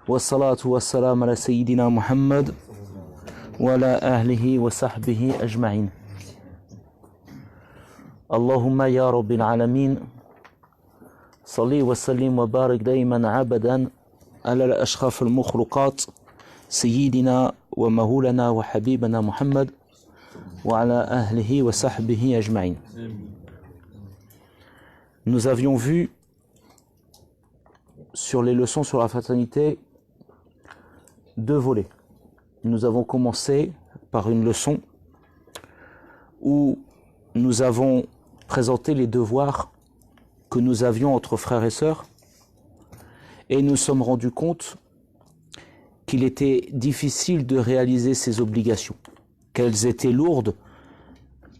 والصلاة والسلام على سيدنا محمد وعلى أهله وصحبه أجمعين. اللهم يا رب العالمين صلي وسلم وبارك دائما عبدا على الأشرف المخلوقات سيدنا ومولانا وحبيبنا محمد وعلى أهله وصحبه أجمعين. Nous avions vu sur les leçons sur la fraternité deux volets. Nous avons commencé par une leçon où nous avons présenté les devoirs que nous avions entre frères et sœurs et nous sommes rendus compte qu'il était difficile de réaliser ces obligations, qu'elles étaient lourdes,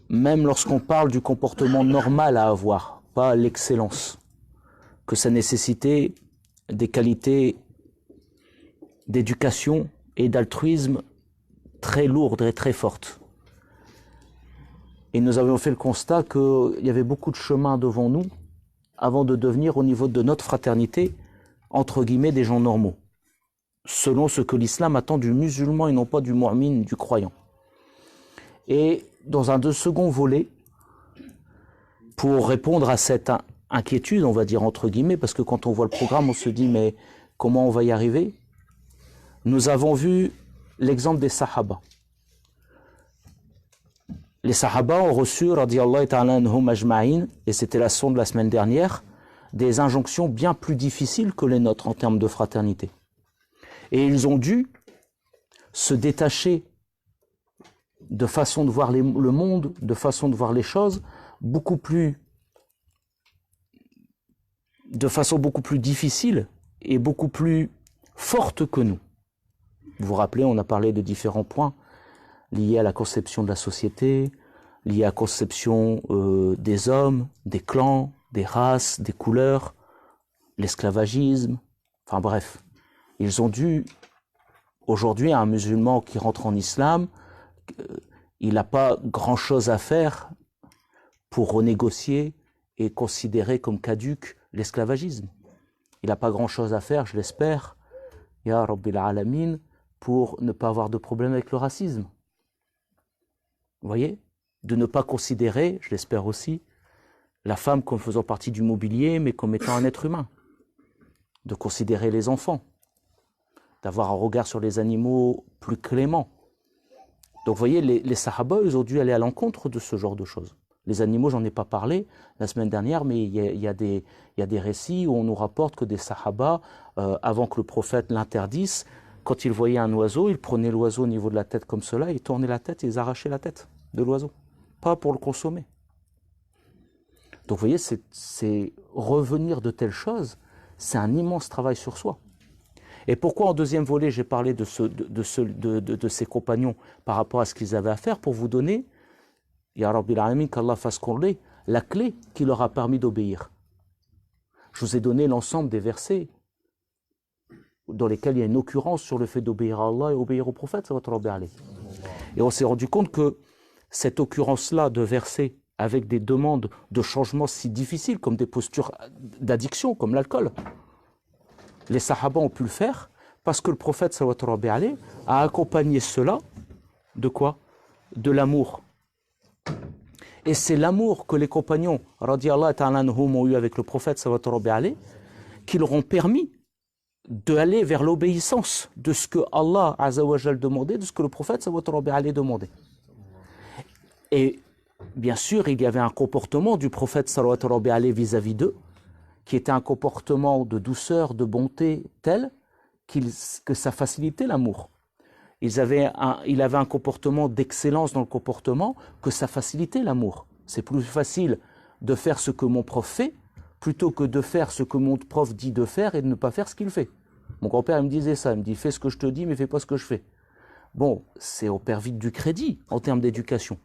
même lorsqu'on parle du comportement normal à avoir, pas l'excellence, que ça nécessitait des qualités d'éducation et d'altruisme très lourdes et très fortes. Et nous avions fait le constat qu'il y avait beaucoup de chemin devant nous avant de devenir au niveau de notre fraternité, entre guillemets, des gens normaux, selon ce que l'islam attend du musulman et non pas du mu'min, du croyant. Et dans un second volet, pour répondre à cette inquiétude, on va dire entre guillemets, parce que quand on voit le programme, on se dit mais comment on va y arriver? Nous avons vu l'exemple des Sahaba. Les Sahaba ont reçu, radiyallahu ta'ala anhum ajma'in, et c'était la leçon de la semaine dernière, des injonctions bien plus difficiles que les nôtres en termes de fraternité. Et ils ont dû se détacher de façon de voir le monde, de façon de voir les choses, de façon beaucoup plus difficile et beaucoup plus forte que nous. Vous vous rappelez, on a parlé de différents points liés à la conception de la société, liés à la conception des hommes, des clans, des races, des couleurs, l'esclavagisme, enfin bref. Ils ont dû, aujourd'hui, un musulman qui rentre en islam, il n'a pas grand-chose à faire pour renégocier et considérer comme caduque l'esclavagisme. Il n'a pas grand-chose à faire, je l'espère, Ya Rabbil Alamin, pour ne pas avoir de problème avec le racisme. Vous voyez? De ne pas considérer, je l'espère aussi, la femme comme faisant partie du mobilier, mais comme étant un être humain. De considérer les enfants. D'avoir un regard sur les animaux plus clément. Donc vous voyez, les Sahaba, ils ont dû aller à l'encontre de ce genre de choses. Les animaux, j'en ai pas parlé la semaine dernière, mais il y a des récits où on nous rapporte que des Sahaba, avant que le prophète l'interdise, quand ils voyaient un oiseau, ils prenaient l'oiseau au niveau de la tête comme cela, ils tournaient la tête et ils arrachaient la tête de l'oiseau. Pas pour le consommer. Donc vous voyez, c'est revenir de telles choses, c'est un immense travail sur soi. Et pourquoi en deuxième volet, j'ai parlé de ces compagnons par rapport à ce qu'ils avaient à faire, pour vous donner, Ya Rabbil Alamin, qu'Allah fasse qu'on l'ait, la clé qui leur a permis d'obéir. Je vous ai donné l'ensemble des versets dans lesquels il y a une occurrence sur le fait d'obéir à Allah et obéir au prophète. Et on s'est rendu compte que cette occurrence-là de versets avec des demandes de changement si difficiles, comme des postures d'addiction, comme l'alcool, les Sahaba ont pu le faire parce que le prophète sallallahu alayhi wa sallam a accompagné cela de quoi? De l'amour. Et c'est l'amour que les compagnons radiyallahu ta'ala anhum ont eu avec le prophète sallallahu alayhi wa sallam qui leur ont permis d'aller vers l'obéissance de ce que Allah azza wa jal demandait, de ce que le prophète sallallahu alayhi wa sallam demandait. Et bien sûr, il y avait un comportement du prophète sallallahu alayhi wa sallam vis-à-vis d'eux qui était un comportement de douceur, de bonté tel que ça facilitait l'amour. Il avait un comportement d'excellence dans le comportement que ça facilitait l'amour. C'est plus facile de faire ce que mon prof fait plutôt que de faire ce que mon prof dit de faire et de ne pas faire ce qu'il fait. Mon grand-père il me disait ça, il me dit fais ce que je te dis mais fais pas ce que je fais. Bon, c'est on perd vite du crédit en termes d'éducation.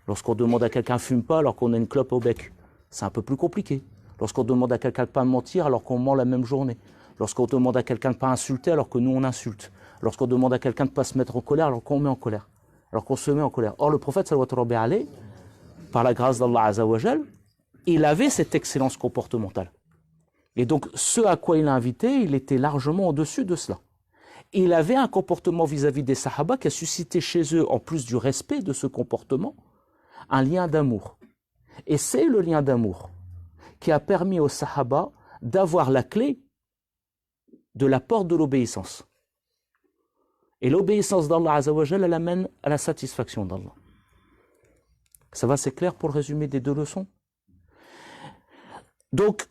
Lorsqu'on demande à quelqu'un fume pas alors qu'on a une clope au bec, c'est un peu plus compliqué. Lorsqu'on demande à quelqu'un de ne pas mentir alors qu'on ment la même journée. Lorsqu'on demande à quelqu'un de ne pas insulter alors que nous on insulte. Lorsqu'on demande à quelqu'un de ne pas se mettre en colère alors qu'on met en colère. Alors qu'on se met en colère. Or le prophète sallallahu alayhi wa sallam, par la grâce d'Allah azza wa jal, il avait cette excellence comportementale. Et donc ce à quoi il a invité, il était largement au-dessus de cela. il avait un comportement vis-à-vis des Sahaba qui a suscité chez eux, en plus du respect de ce comportement, un lien d'amour. Et c'est le lien d'amour qui a permis aux Sahaba d'avoir la clé de la porte de l'obéissance. Et l'obéissance d'Allah Azzawajal, elle amène à la satisfaction d'Allah. Ça va, c'est clair pour le résumé des deux leçons? Donc,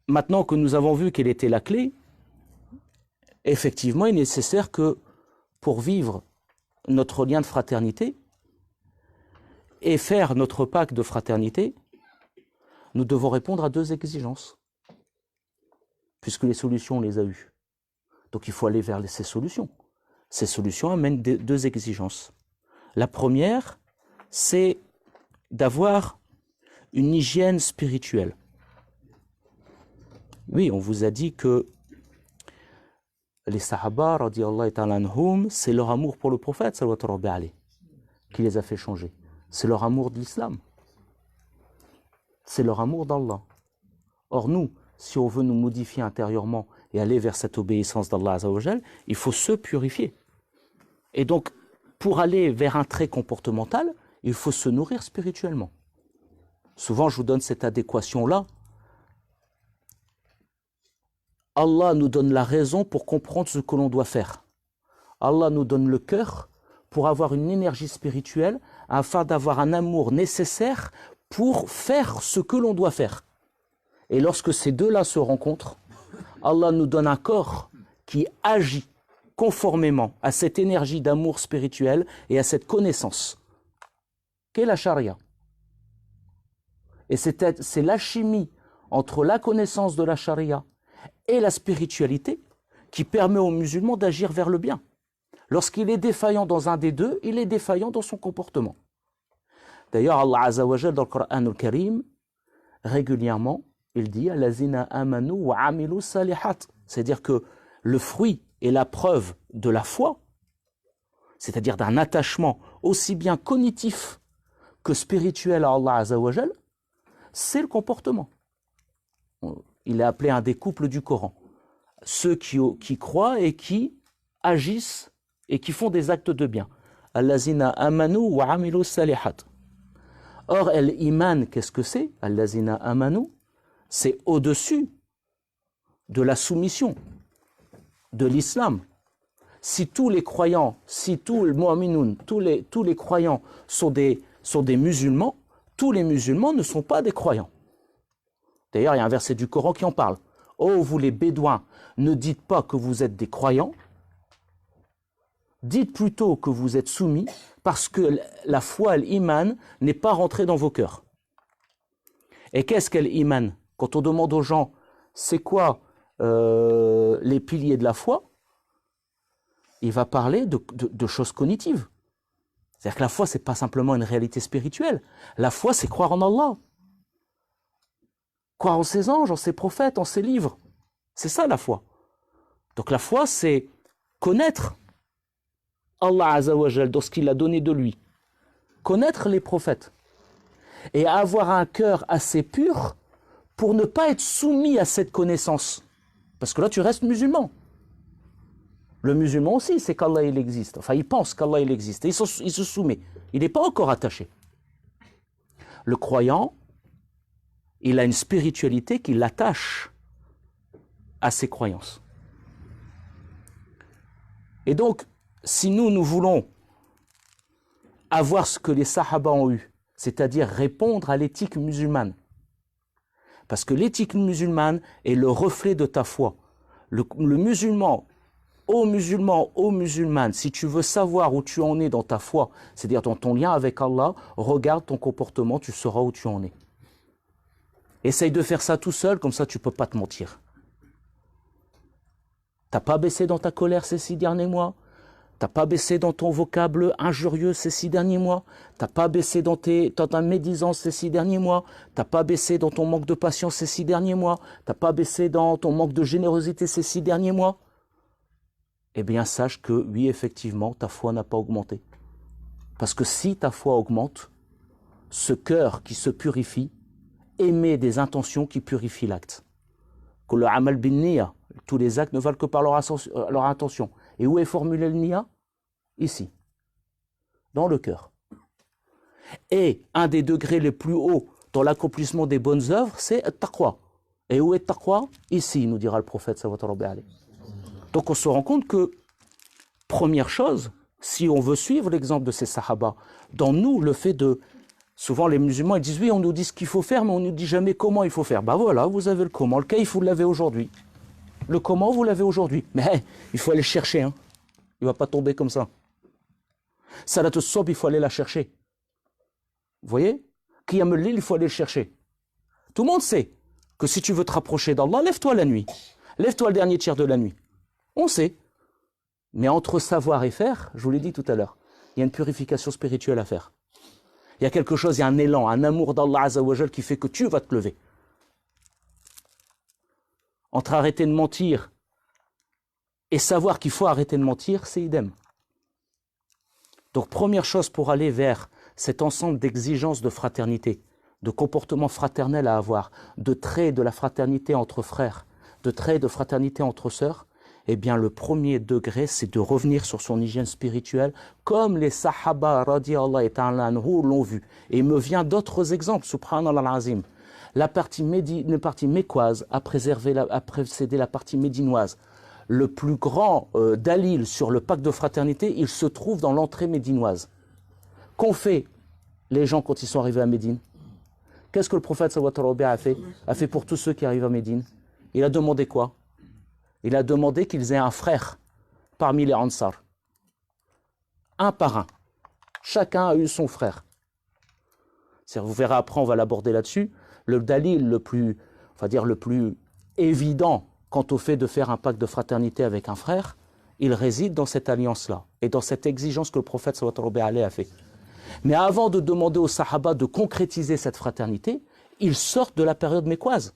maintenant que nous avons vu quelle était la clé, effectivement, il est nécessaire que pour vivre notre lien de fraternité et faire notre pacte de fraternité, nous devons répondre à deux exigences, puisque les solutions, on les a eues. Donc il faut aller vers ces solutions. Ces solutions amènent deux exigences. La première, c'est d'avoir une hygiène spirituelle. Oui, on vous a dit que les Sahaba, radiyallahu ta'ala anhum, c'est leur amour pour le prophète, sallallahu alayhi, qui les a fait changer. C'est leur amour de l'islam. C'est leur amour d'Allah. Or nous, si on veut nous modifier intérieurement et aller vers cette obéissance d'Allah Azzawajal, il faut se purifier. Et donc, pour aller vers un trait comportemental, il faut se nourrir spirituellement. Souvent, je vous donne cette adéquation-là. Allah nous donne la raison pour comprendre ce que l'on doit faire. Allah nous donne le cœur pour avoir une énergie spirituelle afin d'avoir un amour nécessaire pour faire ce que l'on doit faire. Et lorsque ces deux-là se rencontrent, Allah nous donne un corps qui agit conformément à cette énergie d'amour spirituel et à cette connaissance qu'est la charia. Et c'est l'alchimie entre la connaissance de la charia et la spiritualité qui permet aux musulmans d'agir vers le bien. Lorsqu'il est défaillant dans un des deux, il est défaillant dans son comportement. D'ailleurs, Allah Azza wa Jal dans le Coran al-Karim, régulièrement, il dit Allazina amanu wa amilu salihat. C'est-à-dire que le fruit et la preuve de la foi, c'est-à-dire d'un attachement aussi bien cognitif que spirituel à Allah Azza wa Jal, c'est le comportement. Il est appelé un des couples du Coran. Ceux qui croient et qui agissent et qui font des actes de bien. Allazina amanu wa amilu salihat. Or, l'iman, qu'est-ce que c'est? Allazina amanu, c'est au-dessus de la soumission, de l'islam. Si tous les croyants, si tous les mu'minoun, tous les croyants sont des musulmans, tous les musulmans ne sont pas des croyants. D'ailleurs, il y a un verset du Coran qui en parle. Oh, vous les bédouins, ne dites pas que vous êtes des croyants, dites plutôt que vous êtes soumis, parce que la foi, l'iman, n'est pas rentrée dans vos cœurs. Et qu'est-ce qu'est l'iman? Quand on demande aux gens, c'est quoi les piliers de la foi, il va parler de choses cognitives. C'est-à-dire que la foi, ce n'est pas simplement une réalité spirituelle. La foi, c'est croire en Allah. Croire en ses anges, en ses prophètes, en ses livres. C'est ça la foi. Donc la foi, c'est connaître Allah Azzawajal dans ce qu'il a donné de lui. Connaître les prophètes. Et avoir un cœur assez pur pour ne pas être soumis à cette connaissance. Parce que là, tu restes musulman. Le musulman aussi, c'est qu'Allah il existe. Enfin, il pense qu'Allah il existe. Et il se soumet. Il n'est pas encore attaché. Le croyant, il a une spiritualité qui l'attache à ses croyances. Et donc, si nous voulons avoir ce que les Sahaba ont eu, c'est-à-dire répondre à l'éthique musulmane, parce que l'éthique musulmane est le reflet de ta foi. Le musulman, ô musulmane, si tu veux savoir où tu en es dans ta foi, c'est-à-dire dans ton lien avec Allah, regarde ton comportement, tu sauras où tu en es. Essaye de faire ça tout seul, comme ça tu ne peux pas te mentir. T'as pas baissé dans ta colère ces 6 derniers mois? T'as pas baissé dans ton vocable injurieux ces 6 derniers mois? T'as pas baissé dans ta médisance ces 6 derniers mois? T'as pas baissé dans ton manque de patience ces 6 derniers mois? T'as pas baissé dans ton manque de générosité ces 6 derniers mois? Eh bien, sache que oui, effectivement, ta foi n'a pas augmenté. Parce que si ta foi augmente, ce cœur qui se purifie émet des intentions qui purifient l'acte. Que le amal bin niyya, tous les actes ne valent que par leur intention. Et où est formulé le niya? Ici, dans le cœur. Et un des degrés les plus hauts dans l'accomplissement des bonnes œuvres, c'est le taqwa. Et où est le taqwa? Ici, nous dira le prophète sallallahu alayhi wa sallam. Donc on se rend compte que, première chose, si on veut suivre l'exemple de ces sahaba, dans nous, le fait de... Souvent les musulmans ils disent oui, on nous dit ce qu'il faut faire, mais on ne nous dit jamais comment il faut faire. Ben voilà, vous avez le comment, le kayf, vous l'avez aujourd'hui. Le comment, vous l'avez aujourd'hui. Mais il faut aller chercher, hein. Il ne va pas tomber comme ça. Salat al-Subh, il faut aller la chercher. Vous voyez? Qiyam al-Layl, il faut aller le chercher. Tout le monde sait que si tu veux te rapprocher d'Allah, lève-toi la nuit. Lève-toi le dernier tiers de la nuit. On sait. Mais entre savoir et faire, je vous l'ai dit tout à l'heure, il y a une purification spirituelle à faire. Il y a quelque chose, il y a un élan, un amour d'Allah Azza wa Jal qui fait que tu vas te lever. Entre arrêter de mentir et savoir qu'il faut arrêter de mentir, c'est idem. Donc première chose pour aller vers cet ensemble d'exigences de fraternité, de comportements fraternels à avoir, de traits de la fraternité entre frères, de traits de fraternité entre sœurs, eh bien le premier degré, c'est de revenir sur son hygiène spirituelle, comme les sahaba radiyallahu ta'ala anhu l'ont vu. Et il me vient d'autres exemples, subhanallah al-azim. La partie mécoise a précédé la partie médinoise. Le plus grand dalil sur le pacte de fraternité, il se trouve dans l'entrée médinoise. Qu'ont fait les gens quand ils sont arrivés à Médine? Qu'est-ce que le prophète sallallahu alayhi wa sallam a fait pour tous ceux qui arrivent à Médine? Il a demandé quoi? Il a demandé qu'ils aient un frère parmi les Ansar. Un par un. Chacun a eu son frère. Vous verrez après, on va l'aborder là-dessus. Le dalil le plus évident quant au fait de faire un pacte de fraternité avec un frère, il réside dans cette alliance-là et dans cette exigence que le prophète sallallahu alayhi wa sallam a fait. Mais avant de demander aux sahaba de concrétiser cette fraternité, ils sortent de la période mécoise.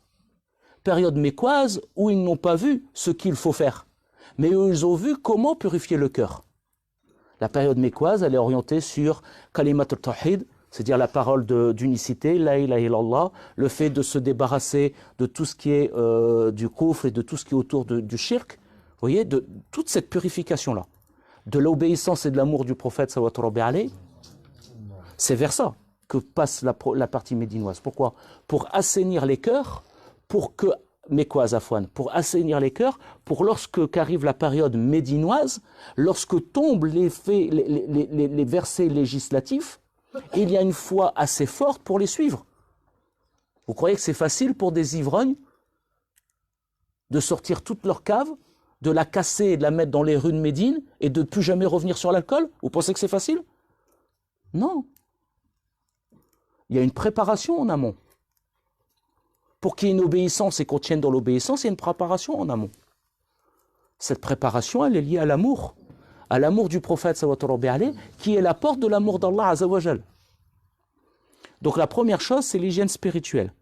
Période mécoise où ils n'ont pas vu ce qu'il faut faire, mais où ils ont vu comment purifier le cœur. La période mécoise, elle est orientée sur kalimat al-tawhid, c'est-à-dire la parole d'unicité, la ilaha illallah, le fait de se débarrasser de tout ce qui est du kufr et de tout ce qui est autour du shirk, vous voyez, de toute cette purification-là, de l'obéissance et de l'amour du prophète sallallahu alayhi wa sallam. C'est vers ça que passe la partie médinoise. Pourquoi? Pour assainir les cœurs, pour assainir les cœurs, pour qu'arrive la période médinoise, lorsque tombent les versets législatifs, il y a une foi assez forte pour les suivre. Vous croyez que c'est facile pour des ivrognes de sortir toute leur cave, de la casser et de la mettre dans les rues de Médine et de ne plus jamais revenir sur l'alcool? Vous pensez que c'est facile? Non. Il y a une préparation en amont. Pour qu'il y ait une obéissance et qu'on tienne dans l'obéissance, il y a une préparation en amont. Cette préparation, elle est liée à l'amour du prophète sallallahu alayhi wa sallam, qui est la porte de l'amour d'Allah azza wa jal. Donc la première chose, c'est l'hygiène spirituelle.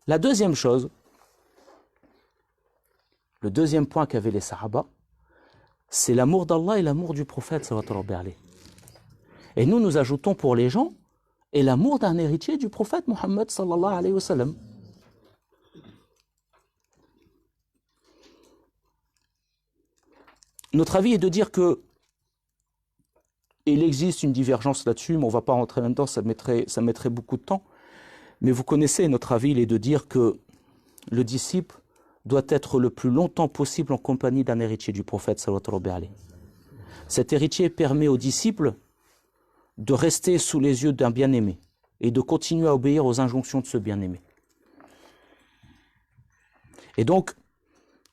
La deuxième chose, le deuxième point qu'avaient les sahaba, c'est l'amour d'Allah et l'amour du prophète sallallahu alayhi wa sallam. Et nous ajoutons pour les gens et l'amour d'un héritier du prophète Muhammad sallallahu alayhi wa sallam. Notre avis est de dire que il existe une divergence là-dessus, mais on ne va pas rentrer là-dedans, ça mettrait beaucoup de temps. Mais vous connaissez notre avis, il est de dire que le disciple doit être le plus longtemps possible en compagnie d'un héritier du prophète sallallahu alayhi wa sallam. Cet héritier permet au disciple de rester sous les yeux d'un bien-aimé et de continuer à obéir aux injonctions de ce bien-aimé. Et donc,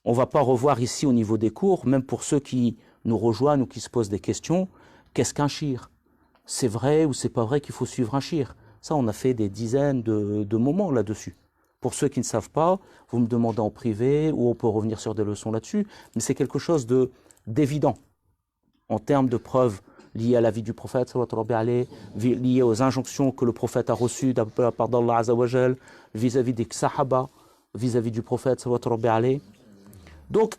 on ne va pas revoir ici au niveau des cours, même pour ceux qui nous rejoignent ou qui se posent des questions, qu'est-ce qu'un shir? C'est vrai ou c'est pas vrai qu'il faut suivre un shir? Ça, on a fait des dizaines de moments là-dessus. Pour ceux qui ne savent pas, vous me demandez en privé ou on peut revenir sur des leçons là-dessus, mais c'est quelque chose d'évident en termes de preuves liées à la vie du prophète, sallallahu alayhi wa sallam, liées aux injonctions que le prophète a reçues de la part d'Allah azza wa jal, vis-à-vis des sahaba, vis-à-vis du prophète, sallallahu alayhi wa sallam. Donc,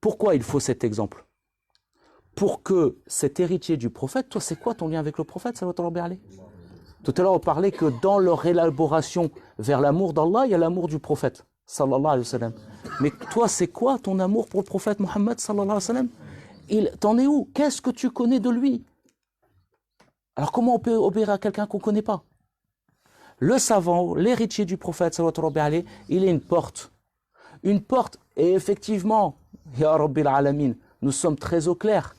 pourquoi il faut cet exemple? Pour que cet héritier du prophète, toi, c'est quoi ton lien avec le prophète, sallallahu alayhi wa sallam? Tout à l'heure, on parlait que dans leur élaboration vers l'amour d'Allah, il y a l'amour du prophète, sallallahu alayhi wa sallam. Mais toi, c'est quoi ton amour pour le prophète Mohammed sallallahu alayhi wa sallam? T'en es où? Qu'est-ce que tu connais de lui? Alors comment on peut obéir à quelqu'un qu'on ne connaît pas? Le savant, l'héritier du prophète sallallahu alayhi wa sallam, il est une porte. Une porte, et effectivement, Ya Rabbil Alamin, nous sommes très au clair.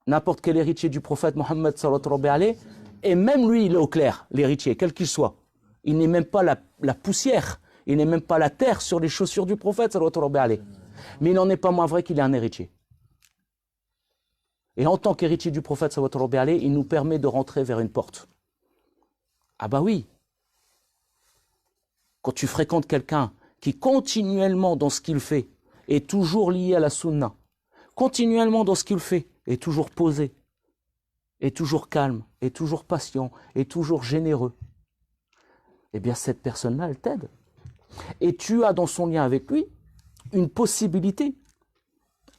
N'importe quel héritier du prophète Mohammed sallallahu alayhi wa sallam, et même lui, il est au clair, l'héritier, quel qu'il soit. Il n'est même pas la poussière, il n'est même pas la terre sur les chaussures du prophète sallallahu alayhi wa sallam. Mais il n'en est pas moins vrai qu'il est un héritier. Et en tant qu'héritier du prophète sallallahu alayhi wa sallam, il nous permet de rentrer vers une porte. Ah bah oui. Quand tu fréquentes quelqu'un qui continuellement dans ce qu'il fait est toujours lié à la sunna, continuellement dans ce qu'il fait est toujours posé, est toujours calme, est toujours patient, est toujours généreux, eh bien cette personne-là, elle t'aide. Et tu as dans son lien avec lui une possibilité,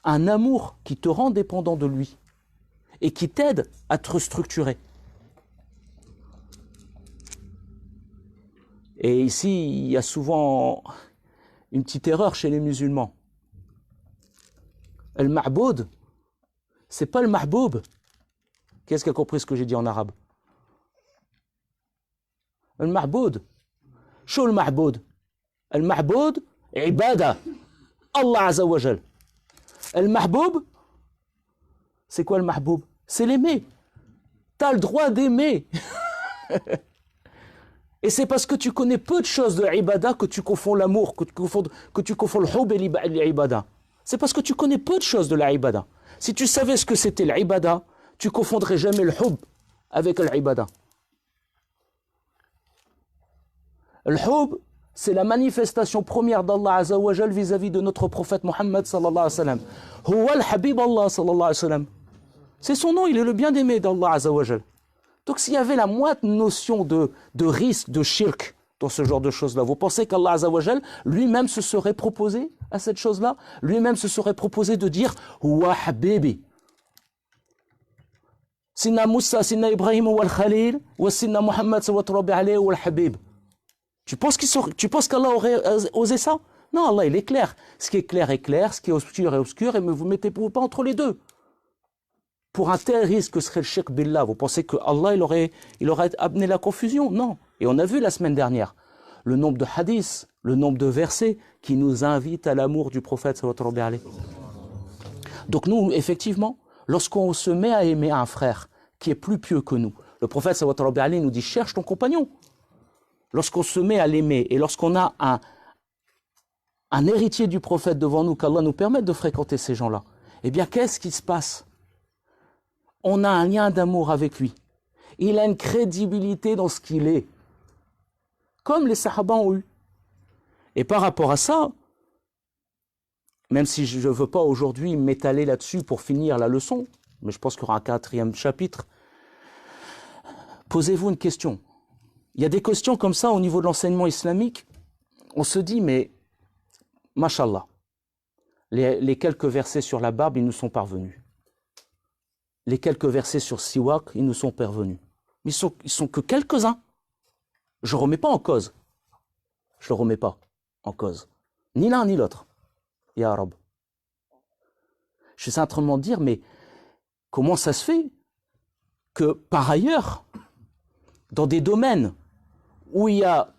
un amour qui te rend dépendant de lui et qui t'aide à te restructurer. Et ici, il y a souvent une petite erreur chez les musulmans. Le ma'boud, c'est pas le mahboub. Qu'est-ce qui a compris ce que j'ai dit en arabe? Le ma'boud. Chou le ma'boud. Le ma'boud, ibada. Allah Azza wa Jal. Le mahboub, c'est quoi le mahboub? C'est l'aimer. Tu as le droit d'aimer. Et c'est parce que tu connais peu de choses de l'ibada que tu confonds l'amour, que tu confonds le hub et l'ibada. C'est parce que tu connais peu de choses de l'ibada. Si tu savais ce que c'était l'ibada, tu confondrais jamais le hub avec l'ibada. Le hub, c'est la manifestation première d'Allah Azza wa Jal vis-à-vis de notre prophète Mohammed sallallahu alayhi wa sallam. Huwa al-habib Allah sallallahu alayhi wa sallam. C'est son nom, il est le bien-aimé d'Allah Azza wa Jal. Donc s'il y avait la moindre notion de risque, de shirk dans ce genre de choses-là, vous pensez qu'Allah Azza wa Jal lui-même se serait proposé à cette chose-là? Lui-même se serait proposé de dire « Wa habibi » Sinna Moussa, Sinna Ibrahim wa al-Khalil, wa Sinna Muhammad sallallahu alayhi wa al-Habib. Tu penses qu'Allah aurait osé ça? Non, Allah il est clair. Ce qui est clair est clair, ce qui est obscur est obscur, et ne vous mettez pas entre les deux. Pour un tel risque que serait le shirk billah, vous pensez que Allah il aurait amené la confusion? Non. Et on a vu la semaine dernière le nombre de hadiths, le nombre de versets qui nous invitent à l'amour du prophète sallallahu alayhi wa sallam. Donc nous, effectivement, lorsqu'on se met à aimer un frère qui est plus pieux que nous, le prophète sallallahu alayhi wa sallam nous dit cherche ton compagnon. Lorsqu'on se met à l'aimer et lorsqu'on a un héritier du prophète devant nous, qu'Allah nous permette de fréquenter ces gens-là, eh bien qu'est-ce qui se passe? On a un lien d'amour avec lui. Il a une crédibilité dans ce qu'il est, comme les sahaba ont eu. Et par rapport à ça, même si je ne veux pas aujourd'hui m'étaler là-dessus pour finir la leçon, mais je pense qu'il y aura un 4e chapitre, posez-vous une question. Il y a des questions comme ça au niveau de l'enseignement islamique, on se dit, mais, mashallah, les quelques versets sur la barbe, ils nous sont parvenus. Les quelques versets sur Siwak, ils nous sont parvenus. Mais ils sont que quelques-uns. Je ne remets pas en cause. Je ne le remets pas en cause. Ni l'un ni l'autre. Ya Rab. Je suis simplement dire, mais comment ça se fait que par ailleurs, dans des domaines où il y a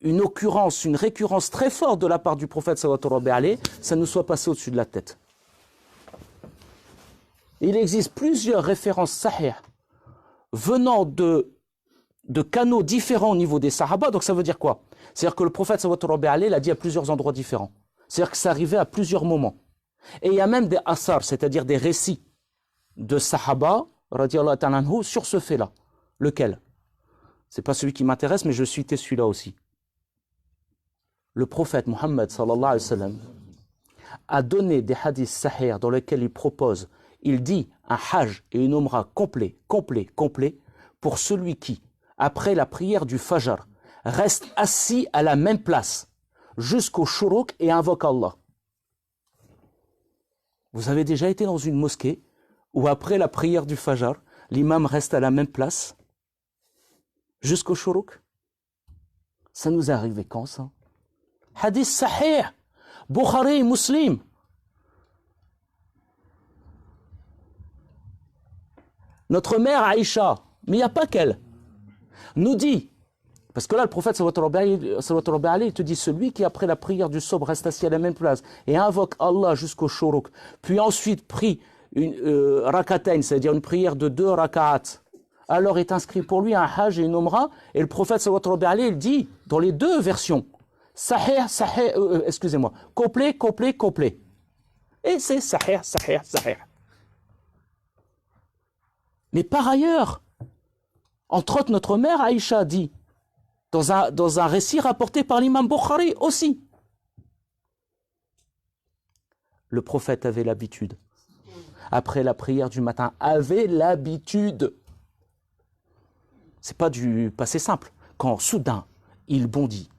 une occurrence, une récurrence très forte de la part du prophète sallallahu alayhi wa sallam, ça nous soit passé au-dessus de la tête? Il existe plusieurs références sahih venant de canaux différents au niveau des sahaba. Donc ça veut dire quoi? C'est-à-dire que le prophète sallallahu alayhi wa sallam l'a dit à plusieurs endroits différents. C'est-à-dire que ça arrivait à plusieurs moments. Et il y a même des asar, c'est-à-dire des récits de sahaba radiyallahu ta'ala anhu sur ce fait-là. Lequel? C'est pas celui qui m'intéresse, mais je suis celui-là aussi. Le prophète Mohammed sallallahu alayhi wa sallam a donné des hadiths sahih dans lesquels il dit un hajj et une umrah complet pour celui qui, après la prière du fajr, reste assis à la même place jusqu'au shuruk et invoque Allah. Vous avez déjà été dans une mosquée où après la prière du fajr, l'imam reste à la même place jusqu'au shuruk? Ça nous est arrivé quand ça? Hadith sahih, Bukhari, Muslim. Notre mère Aïcha, mais il n'y a pas qu'elle, nous dit, parce que là le prophète sallallahu alayhi il te dit, celui qui après la prière du sobre reste assis à la même place et invoque Allah jusqu'au shuruk, puis ensuite prie une rakatayn, c'est-à-dire une prière de 2 raka'at, alors est inscrit pour lui un hajj et une umrah, et le prophète sallallahu alayhi il dit, dans les 2 versions, sahih, sahih, excusez-moi, complet, complet, complet. Et c'est sahih, sahih, sahih. Mais par ailleurs, entre autres, notre mère Aïcha dit, dans un récit rapporté par l'imam Bukhari aussi, le prophète avait l'habitude, après la prière du matin, avait l'habitude, c'est pas du passé simple, quand soudain il bondit.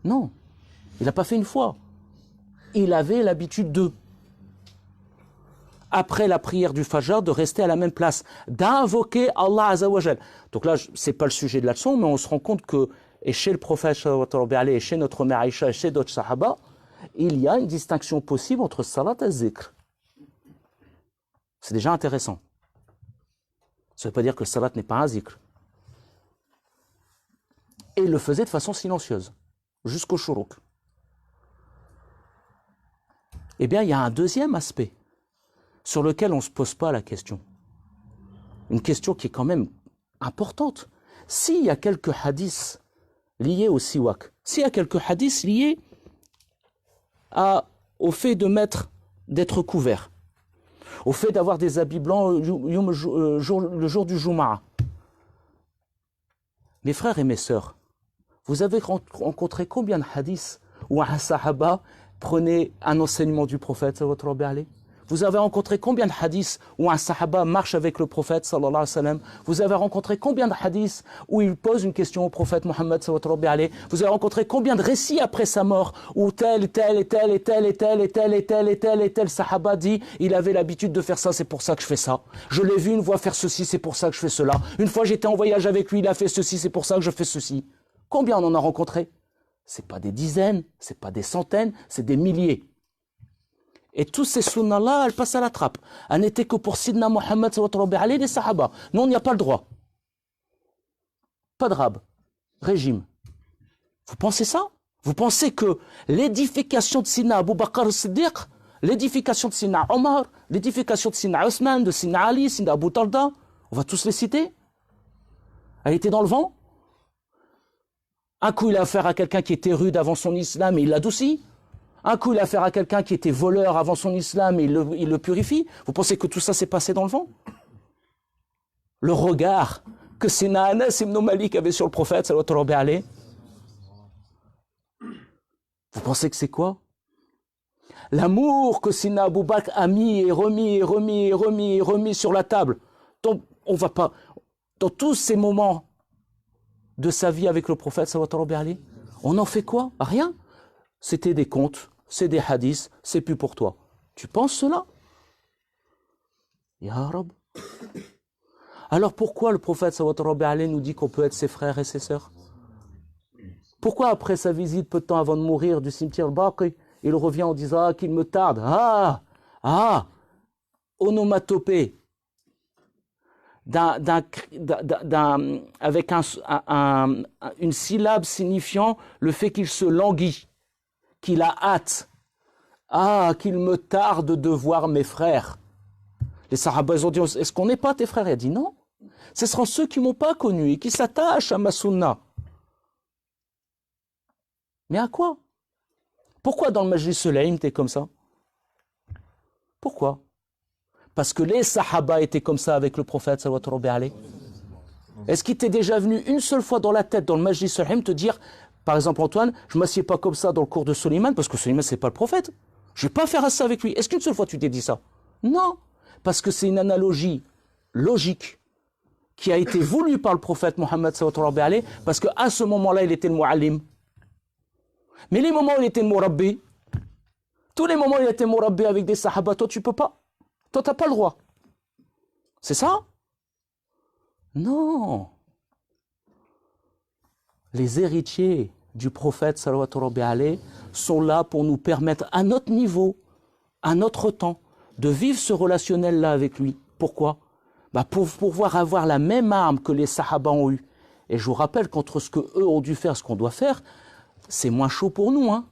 Non, il n'a pas fait une fois. Il avait l'habitude après la prière du Fajr, de rester à la même place, d'invoquer Allah Azzawajal. Donc là, c'est pas le sujet de la leçon, mais on se rend compte que, et chez le prophète, et chez notre mère Aïcha, et chez d'autres sahaba, il y a une distinction possible entre salat et zikr. C'est déjà intéressant. Ça ne veut pas dire que le salat n'est pas un zikr. Et il le faisait de façon silencieuse, jusqu'au shuruk. Eh bien, il y a un deuxième aspect sur lequel on ne se pose pas la question. Une question qui est quand même importante. S'il y a quelques hadiths liés au siwak, s'il y a quelques hadiths liés au fait d'être couvert, au fait d'avoir des habits blancs le jour du Jumu'ah. Mes frères et mes sœurs, vous avez rencontré combien de hadiths où un sahaba prenait un enseignement du prophète sallallahu alayhi wa sallam? Vous avez rencontré combien de hadiths où un sahaba marche avec le prophète sallallahu alayhi wa sallam? Vous avez rencontré combien de hadiths où il pose une question au prophète Mohammed sallallahu alayhi wa sallam? Vous avez rencontré combien de récits après sa mort où tel et tel et tel et tel et tel et tel et tel et tel et tel sahaba dit il avait l'habitude de faire ça, c'est pour ça que je fais ça. Je l'ai vu une fois faire ceci, c'est pour ça que je fais cela. Une fois j'étais en voyage avec lui, il a fait ceci, c'est pour ça que je fais ceci. Combien on en a rencontré? C'est pas des dizaines, c'est pas des centaines, c'est des milliers. Et tous ces sunnahs-là, elles passent à la trappe. Elles n'étaient que pour Sidna Mohammed sallallahu alayhi wa sallam, les sahaba. Nous, on n'y a pas le droit. Pas de rab. Régime. Vous pensez ça? Vous pensez que l'édification de Sidna Abu Bakr al-Siddiq, l'édification de Sidna Omar, l'édification de Sidna Osman, de Sidna Ali, Sidna Abu Talda, on va tous les citer? Elle était dans le vent? Un coup, il a affaire à quelqu'un qui était rude avant son islam et il l'adoucit. Un coup, il a affaire à quelqu'un qui était voleur avant son islam et il le purifie. Vous pensez que tout ça s'est passé dans le vent? Le regard que Sina Anas ibn Malik avait sur le prophète, sallallahu alayhi wa sallam. Vous pensez que c'est quoi? L'amour que Sina Abu Bakr a mis et remis sur la table. Donc, on va pas, dans tous ces moments de sa vie avec le prophète, sallallahu alayhi wa sallam, on en fait quoi? Rien. C'était des contes, c'est des hadiths, c'est plus pour toi. Tu penses cela? Ya Rab. Alors pourquoi le prophète sallallahu alayhi wa sallam nous dit qu'on peut être ses frères et ses sœurs? Pourquoi après sa visite, peu de temps avant de mourir du cimetière Baqi, il revient en disant qu'il me tarde? Onomatopée. Avec une syllabe signifiant le fait qu'il se languit, qu'il a hâte. Qu'il me tarde de voir mes frères. Les Sahabas ont dit, est-ce qu'on n'est pas tes frères? Il a dit non. Ce seront ceux qui ne m'ont pas connu et qui s'attachent à ma sunna. Mais à quoi? Pourquoi dans le Majlis Sulaim t'es comme ça? Pourquoi? Parce que les Sahaba étaient comme ça avec le prophète sallallahu alayhi wa sallam. Est-ce qu'il t'est déjà venu une seule fois dans la tête, dans le Majlis Sulaim, te dire, par exemple Antoine, je ne m'assieds pas comme ça dans le cours de Suleiman, parce que Suleiman c'est pas le prophète. Je ne vais pas faire ça avec lui. Est-ce qu'une seule fois tu t'es dit ça? Non, parce que c'est une analogie logique qui a été voulue par le prophète Mohammed sallallahu alayhi wa sallam, parce qu'à ce moment-là, il était le mu'allim. Mais les moments où il était le murabbi, tous les moments où il était murabbi avec des sahaba, toi tu peux pas. Toi tu n'as pas le droit. C'est ça? Non. Les héritiers du prophète sallallahu rabbi alayhi sont là pour nous permettre à notre niveau, à notre temps, de vivre ce relationnel-là avec lui. Pourquoi? Pour pouvoir avoir la même arme que les sahaba ont eu. Et je vous rappelle qu'entre ce qu'eux ont dû faire, ce qu'on doit faire, c'est moins chaud pour nous, hein.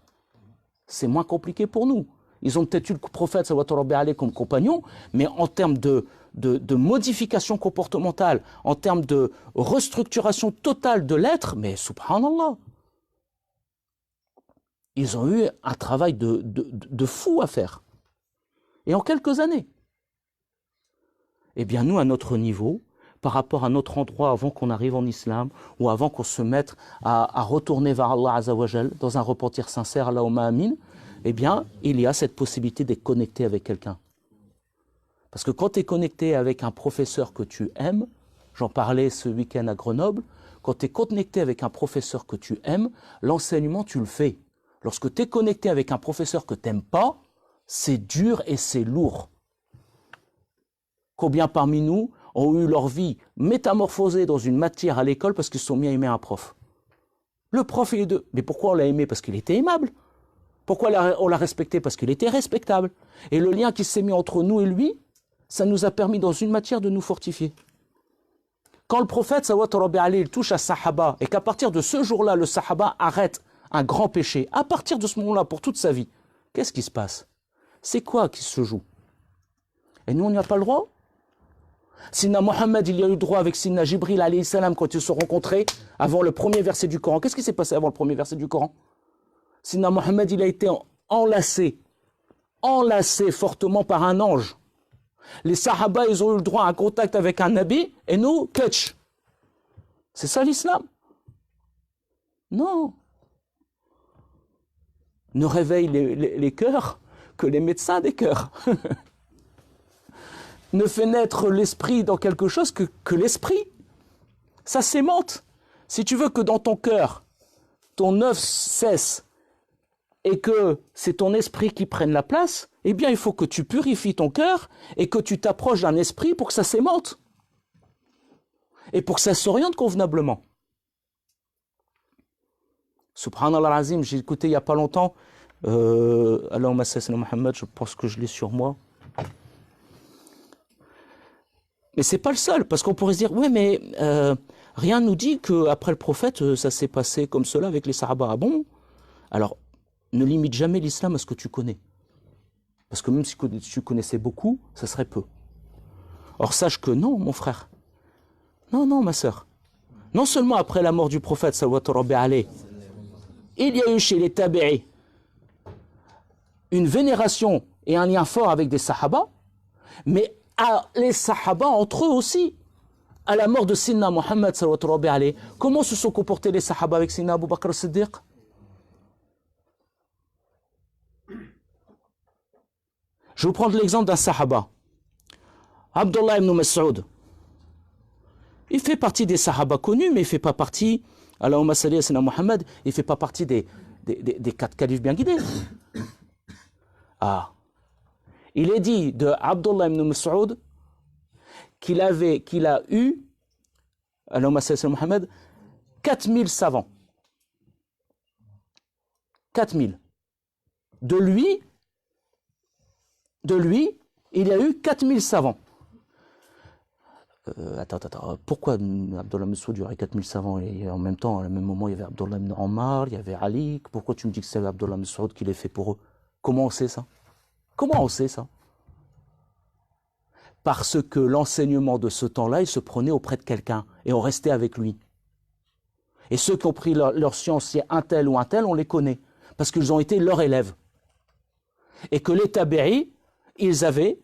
C'est moins compliqué pour nous. Ils ont peut-être eu le prophète sallallahu rabbi alayhi comme compagnon, mais en termes de modification comportementale, en termes de restructuration totale de l'être, mais subhanallah, ils ont eu un travail de fou à faire. Et en quelques années. Eh bien, nous, à notre niveau, par rapport à notre endroit avant qu'on arrive en islam, ou avant qu'on se mette à retourner vers Allah Azzawajal, dans un repentir sincère, Allahumma amin, eh bien, il y a cette possibilité d'être connecté avec quelqu'un. Parce que quand tu es connecté avec un professeur que tu aimes, j'en parlais ce week-end à Grenoble, quand tu es connecté avec un professeur que tu aimes, l'enseignement, tu le fais. Lorsque tu es connecté avec un professeur que tu n'aimes pas, c'est dur et c'est lourd. Combien parmi nous ont eu leur vie métamorphosée dans une matière à l'école parce qu'ils se sont mis à aimer un prof? Le prof, il est de... Mais pourquoi on l'a aimé? Parce qu'il était aimable. Pourquoi on l'a respecté? Parce qu'il était respectable. Et le lien qui s'est mis entre nous et lui, ça nous a permis dans une matière de nous fortifier. Quand le prophète, sallallahu rabbi alayhi, il touche à Sahaba, et qu'à partir de ce jour-là, le Sahaba arrête un grand péché, à partir de ce moment-là, pour toute sa vie, qu'est-ce qui se passe? C'est quoi qui se joue? Et nous, on n'y a pas le droit? Sidna Mohammed, il y a eu le droit avec Sidna Jibril, alayhi salam, quand ils se sont rencontrés, avant le premier verset du Coran. Qu'est-ce qui s'est passé avant le premier verset du Coran? Sidna Mohammed, il a été enlacé fortement par un ange. Les Sahaba, ils ont eu le droit à un contact avec un Nabi, et nous, catch. C'est ça l'islam? Non. Ne réveille les cœurs que les médecins des cœurs. Ne fait naître l'esprit dans quelque chose que l'esprit. Ça s'aimante. Si tu veux que dans ton cœur, ton œuf cesse et que c'est ton esprit qui prenne la place, eh bien il faut que tu purifies ton cœur et que tu t'approches d'un esprit pour que ça s'aimante. Et pour que ça s'oriente convenablement. Subhanallah azim, j'ai écouté il n'y a pas longtemps, Allahumma salli Muhammad, je pense que je l'ai sur moi. Mais c'est pas le seul, parce qu'on pourrait se dire, ouais, mais rien ne nous dit qu'après le prophète, ça s'est passé comme cela avec les Sahaba. Ah bon? Alors, ne limite jamais l'islam à ce que tu connais. Parce que même si tu connaissais beaucoup, ça serait peu. Or, sache que non, mon frère. Non, ma sœur. Non seulement après la mort du prophète, sallallahu rabbi alayhi, il y a eu chez les tabi'i une vénération et un lien fort avec des Sahaba, mais les Sahaba entre eux aussi. À la mort de Sidna Mohammed, sallallahu rabbi alayhi, comment se sont comportés les Sahaba avec Sidna Abu Bakr as-Siddiq? Je vais vous prendre l'exemple d'un Sahaba, Abdullah ibn Mas'ud. Il fait partie des Sahaba connus, mais il ne fait pas partie, Allahumma salli ala Muhammad, il ne fait pas partie des 4 califes bien guidés. Ah. Il est dit de Abdullah ibn Mas'ud qu'il a eu, Allahumma salli ala Muhammad, 4000 savants. 4000. De lui, il y a eu 4000 savants. Attends, pourquoi Abdullah ibn Mas'ud, il y aurait 4000 savants et en même temps, à même moment, il y avait Abdullah ibn Omar, il y avait Ali. Pourquoi tu me dis que c'est Abdullah ibn Mas'ud qui l'a fait pour eux? Comment on sait ça? Parce que l'enseignement de ce temps-là, il se prenait auprès de quelqu'un et on restait avec lui. Et ceux qui ont pris leur science, si un tel ou un tel, on les connaît. Parce qu'ils ont été leurs élèves. Et que les tabi'i, ils avaient,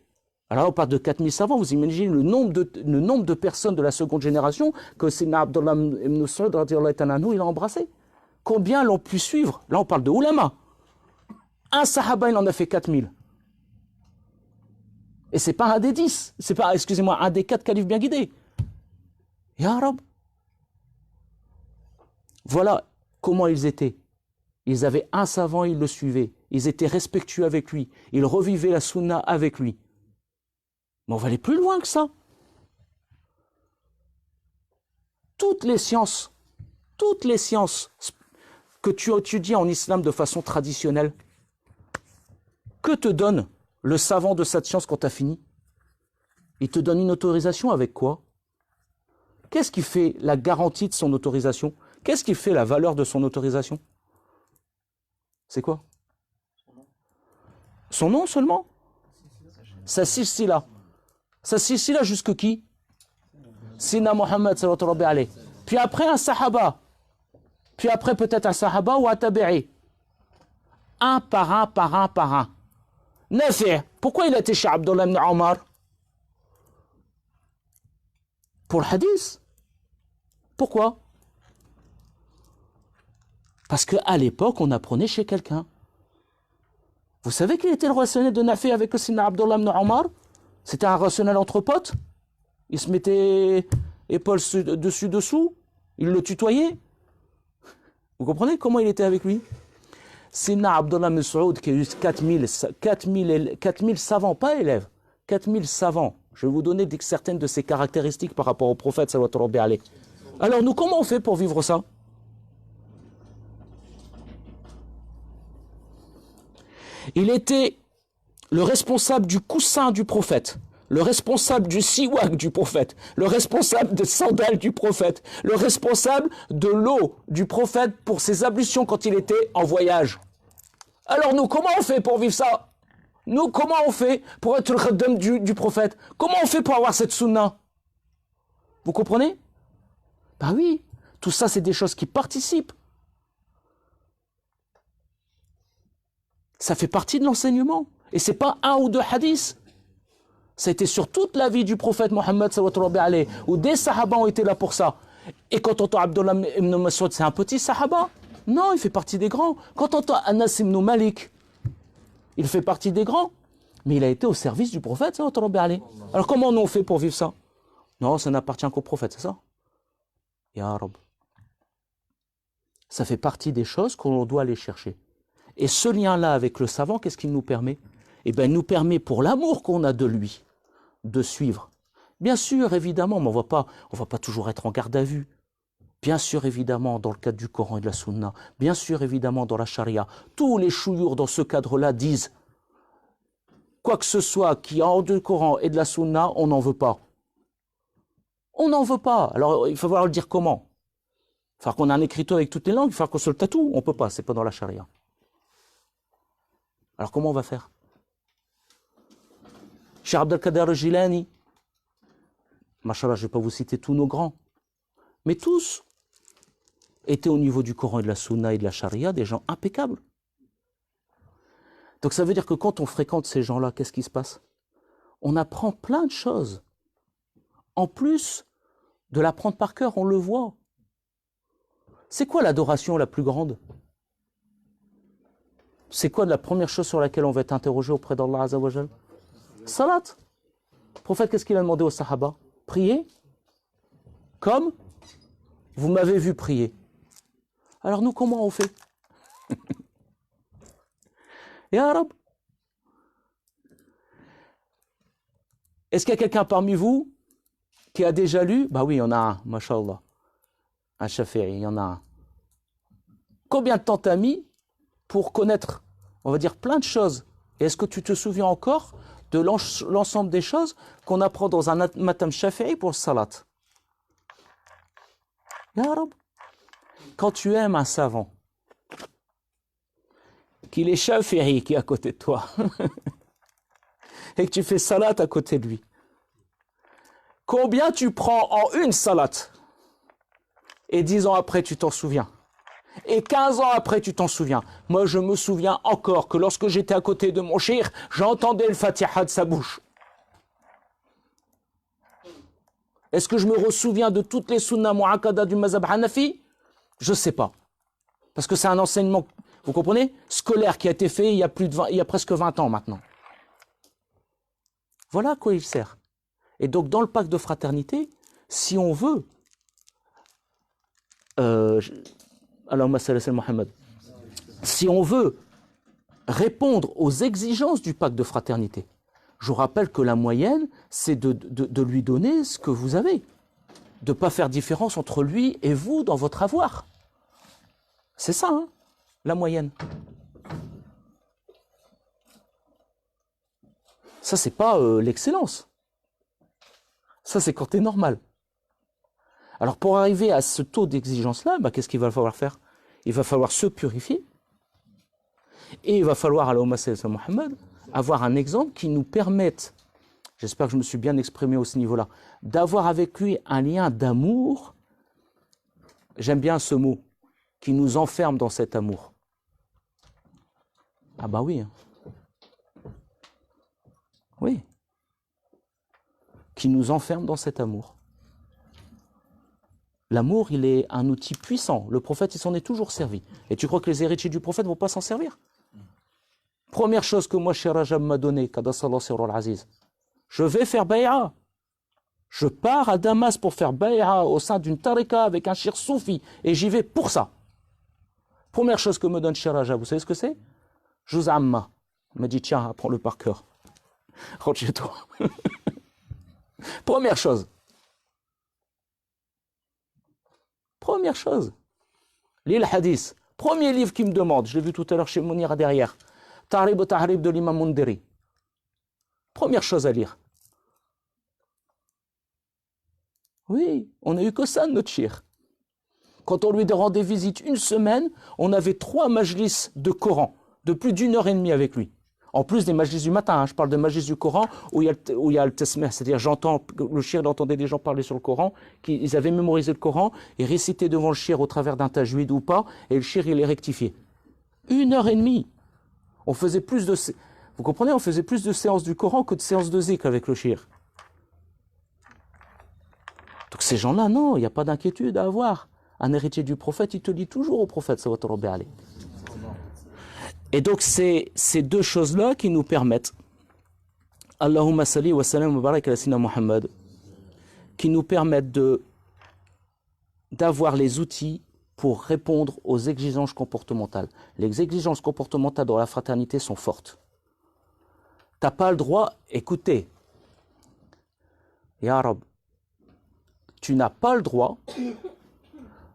alors on parle de 4000 savants, vous imaginez le nombre de personnes de la seconde génération que Sayyidina Abdullah ibn Mas'ud, il a embrassé. Combien l'ont pu suivre? Là on parle de ulama. Un sahaba, il en a fait 4000. Et c'est pas un des 10, c'est pas, excusez-moi, un des 4 califes bien guidés. Ya Rab. Voilà comment ils étaient. Ils avaient un savant, ils le suivaient. Ils étaient respectueux avec lui. Ils revivaient la sunna avec lui. Mais on va aller plus loin que ça. Toutes les sciences que tu étudies en islam de façon traditionnelle, que te donne le savant de cette science quand tu as fini? Il te donne une autorisation avec quoi? Qu'est-ce qui fait la garantie de son autorisation? Qu'est-ce qui fait la valeur de son autorisation? C'est quoi? Son nom seulement? Sa silsila. Sa silsila jusque qui? Sina Mohammed sallallahu alayhi wa sallam. Puis après un sahaba. Puis après peut-être un sahaba ou un tabi'i. Un par un, par un, par un. Nafi', pourquoi il a été chez Abdullah ibn Omar? Pour le hadith. Pourquoi? Parce qu'à l'époque, on apprenait chez quelqu'un. Vous savez qu'il était le relationnel de Nafi' avec le Sina Abdullah ibn Omar? C'était un relationnel entre potes. Il se mettait épaules dessus-dessous. Il le tutoyait. Vous comprenez comment il était avec lui? Sina Abdullah ibn Saoud qui a eu 4000 savants, pas élèves, 4000 savants. Je vais vous donner certaines de ses caractéristiques par rapport au prophète sallallahu alayhi wa sallam. Alors nous, comment on fait pour vivre ça? Il était le responsable du coussin du prophète, le responsable du siwak du prophète, le responsable des sandales du prophète, le responsable de l'eau du prophète pour ses ablutions quand il était en voyage. Alors nous, comment on fait pour vivre ça? Nous, comment on fait pour être le khaddam du prophète? Comment on fait pour avoir cette sunna? Vous comprenez? Ben oui, tout ça c'est des choses qui participent. Ça fait partie de l'enseignement. Et c'est pas un ou deux hadiths. Ça a été sur toute la vie du prophète Mohammed sallallahu alayhi wa sallam, où des sahaba ont été là pour ça. Et quand on entend Abdullah ibn Mas'ud, c'est un petit sahaba? Non, il fait partie des grands. Quand on entend Anas ibn Malik, il fait partie des grands. Mais il a été au service du prophète sallallahu alayhi wa sallam. Alors comment on fait pour vivre ça? Non, ça n'appartient qu'au prophète, c'est ça? Ya Rab. Ça fait partie des choses qu'on doit aller chercher. Et ce lien-là avec le savant, qu'est-ce qu'il nous permet? Eh bien, il nous permet, pour l'amour qu'on a de lui, de suivre. Bien sûr, évidemment, mais on va pas toujours être en garde à vue. Bien sûr, évidemment, dans le cadre du Coran et de la Sunna. Bien sûr, évidemment, dans la Charia. Tous les chouyours dans ce cadre-là disent quoi que ce soit qui est hors du Coran et de la Sunna, on n'en veut pas. On n'en veut pas. Alors, il faut falloir le dire comment? Il faut qu'on ait un écriteau avec toutes les langues, il faut qu'on se le tatoue. On ne peut pas, c'est pas dans la Charia. Alors comment on va faire? Cheikh Abdel Kader Jilani, machallah, je ne vais pas vous citer tous nos grands, mais tous étaient au niveau du Coran et de la Sunna et de la Charia des gens impeccables. Donc ça veut dire que quand on fréquente ces gens-là, qu'est-ce qui se passe? On apprend plein de choses. En plus de l'apprendre par cœur, on le voit. C'est quoi l'adoration la plus grande? C'est quoi la première chose sur laquelle on va être interrogé auprès d'Allah Azza wa Jal? Salat. Le prophète, qu'est-ce qu'il a demandé aux sahaba? Prier comme vous m'avez vu prier. Alors nous, comment on fait? Ya Rab. Est-ce qu'il y a quelqu'un parmi vous qui a déjà lu? Bah oui, il y en a un, mashallah. Un Shafi'i, il y en a un. Combien de temps t'as mis pour connaître, on va dire, plein de choses? Et est-ce que tu te souviens encore de l'ensemble des choses qu'on apprend dans un matam shafi'i pour le salat? Ya Rab. Quand tu aimes un savant, qu'il est shafi'i qui est à côté de toi, et que tu fais salat à côté de lui, combien tu prends en une salat? Et 10 ans après, tu t'en souviens. Et 15 ans après, tu t'en souviens. Moi, je me souviens encore que lorsque j'étais à côté de mon cheikh, j'entendais le Fatiha de sa bouche. Est-ce que je me ressouviens de toutes les sunnahs mu'akkada du mazhab hanafi? Je ne sais pas. Parce que c'est un enseignement, vous comprenez, scolaire qui a été fait il y a presque 20 ans maintenant. Voilà à quoi il sert. Et donc, dans le pacte de fraternité, si on veut si on veut répondre aux exigences du pacte de fraternité, je vous rappelle que la moyenne, c'est de lui donner ce que vous avez. De ne pas faire différence entre lui et vous dans votre avoir. C'est ça, hein? la moyenne. Ça, c'est pas l'excellence. Ça, c'est quand tu es normal. Alors, pour arriver à ce taux d'exigence-là, bah, qu'est-ce qu'il va falloir faire? Il va falloir se purifier. Et il va falloir, à l'Umma Muhammad, avoir un exemple qui nous permette, j'espère que je me suis bien exprimé à ce niveau-là, d'avoir avec lui un lien d'amour, j'aime bien ce mot, qui nous enferme dans cet amour. Ah bah oui. Oui. Qui nous enferme dans cet amour. L'amour, il est un outil puissant. Le prophète, il s'en est toujours servi. Et tu crois que les héritiers du prophète ne vont pas s'en servir? Première chose que moi, Cheikh Rajab m'a donné, Qadassallahu sirrul aziz, je vais faire bay'a. Je pars à Damas pour faire bay'a au sein d'une tariqa avec un cheikh soufi. Et j'y vais pour ça. Première chose que me donne Cheikh Rajab, vous savez ce que c'est? Juz Amma. Il m'a dit, tiens, apprends-le par cœur. Rentre chez toi. Première chose. Première chose. Lis le hadith. Premier livre qu'il me demande, je l'ai vu tout à l'heure chez Mounira derrière. Tahrib Tahrib de l'imam Mundiri. Première chose à lire. Oui, on n'a eu que ça de notre shir. Quand on lui rendait visite une semaine, on avait 3 majlis de Coran, de plus d'1h30 avec lui. En plus des majlis du matin, hein, je parle de majlis du Coran où il y a le tasmih, c'est-à-dire le shir entendait des gens parler sur le Coran, ils avaient mémorisé le Coran et récité devant le shir au travers d'un tajwid ou pas, et le shir il les rectifiait. 1h30. On faisait plus de, vous comprenez, on faisait plus de séances du Coran que de séances de zikr avec le shir. Donc ces gens-là, non, il n'y a pas d'inquiétude à avoir. Un héritier du prophète, il te lit toujours au prophète, sallallahu alayhi wa sallam. Et donc, c'est ces deux choses-là qui nous permettent, Allahumma salli wa sallam wa barak ala sayyidina Muhammad, qui nous permettent d'avoir les outils pour répondre aux exigences comportementales. Les exigences comportementales dans la fraternité sont fortes. Tu n'as pas le droit, écoutez, Ya Rab, tu n'as pas le droit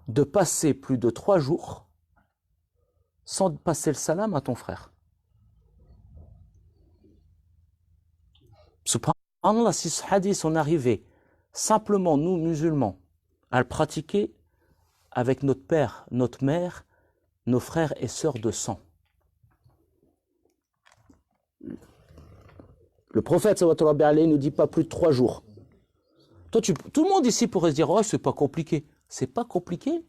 de passer plus de 3 jours sans passer le salam à ton frère. Subhanallah, si ce hadith, on arrivait simplement, nous musulmans, à le pratiquer avec notre père, notre mère, nos frères et sœurs de sang. Le prophète sallallahu alayhi wa sallam ne dit pas plus de 3 jours. Toi, tout le monde ici pourrait se dire, oh, c'est pas compliqué. C'est pas compliqué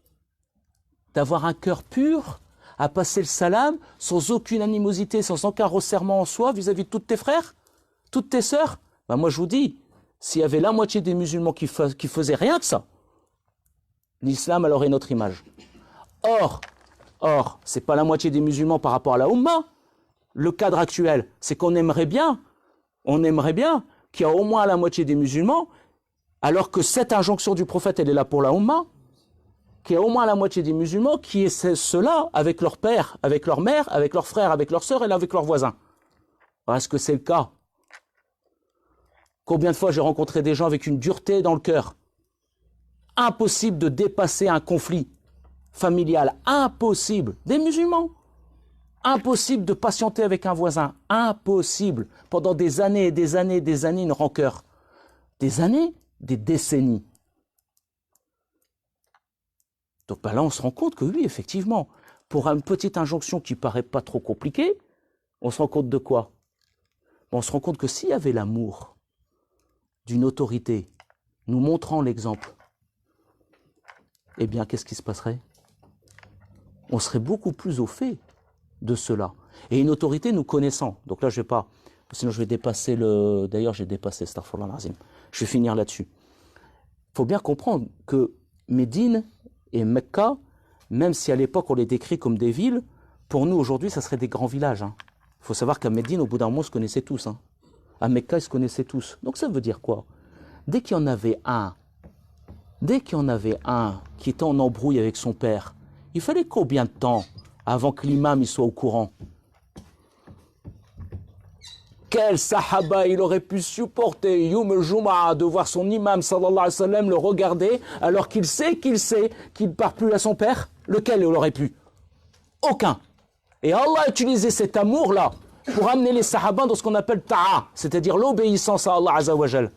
d'avoir un cœur pur, à passer le salam, sans aucune animosité, sans aucun resserrement en soi vis-à-vis de tous tes frères, toutes tes sœurs. Ben moi je vous dis, s'il y avait la moitié des musulmans qui faisaient rien de ça, l'islam alors est notre image. Or, c'est pas la moitié des musulmans par rapport à la Ummah. Le cadre actuel, c'est qu'on aimerait bien qu'il y ait au moins la moitié des musulmans, alors que cette injonction du prophète, elle est là pour la Ummah, qu'il y ait au moins la moitié des musulmans qui essaient cela avec leur père, avec leur mère, avec leurs frères, avec leurs sœurs et avec leurs voisins. Est-ce que c'est le cas? Combien de fois j'ai rencontré des gens avec une dureté dans le cœur? Impossible de dépasser un conflit familial, impossible. Des musulmans. Impossible de patienter avec un voisin, impossible. Pendant des années et des années et des années, une rancœur. Des années, des décennies. Donc là, on se rend compte que oui, effectivement, pour une petite injonction qui paraît pas trop compliquée, on se rend compte de quoi? On se rend compte que s'il y avait l'amour d'une autorité nous montrant l'exemple, eh bien, qu'est-ce qui se passerait? On serait beaucoup plus au fait de cela. Et une autorité nous connaissant. Donc là, je vais pas, sinon je vais dépasser le... D'ailleurs, j'ai dépassé Astaghfirullah al-Azim. Je vais finir là-dessus. Il faut bien comprendre que Médine et Mecca, même si à l'époque on les décrit comme des villes, pour nous aujourd'hui, ça serait des grands villages. Il faut savoir qu'à Médine, au bout d'un moment, on se connaissait tous. À Mecca, ils se connaissaient tous. Donc ça veut dire quoi? Dès qu'il y en avait un qui était en embrouille avec son père, il fallait combien de temps avant que l'imam il soit au courant? Quel sahaba il aurait pu supporter Yom Jumu'ah de voir son imam sallallahu alayhi wa sallam le regarder alors qu'il sait qu'il ne parle plus à son père? Lequel il aurait pu? Aucun. Et Allah a utilisé cet amour-là pour amener les sahaba dans ce qu'on appelle ta'a, c'est-à-dire l'obéissance à Allah Azza wa Jal.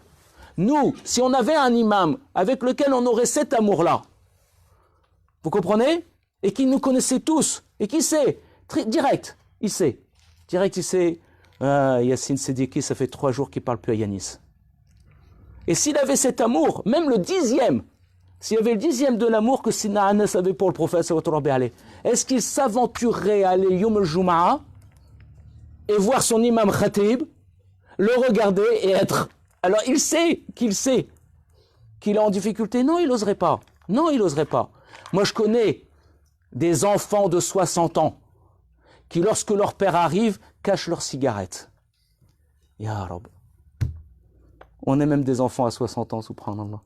Nous, si on avait un imam avec lequel on aurait cet amour-là, vous comprenez? Et qui nous connaissait tous, et qui sait, direct, il sait. Direct, il sait, Yassine Sediki, ça fait 3 jours qu'il ne parle plus à Yanis. Et s'il avait cet amour, même le 10e, s'il y avait le 10e de l'amour que Sina Anas avait pour le prophète, est-ce qu'il s'aventurerait à aller Yom al-Jum'a et voir son imam khatib, le regarder et être... Alors il sait qu'il est en difficulté. Non, il n'oserait pas. Non, il n'oserait pas. Moi, je connais des enfants de 60 ans qui, lorsque leur père arrive, cachent leurs cigarettes. Ya Rab. On est même des enfants à 60 ans, subhanallah.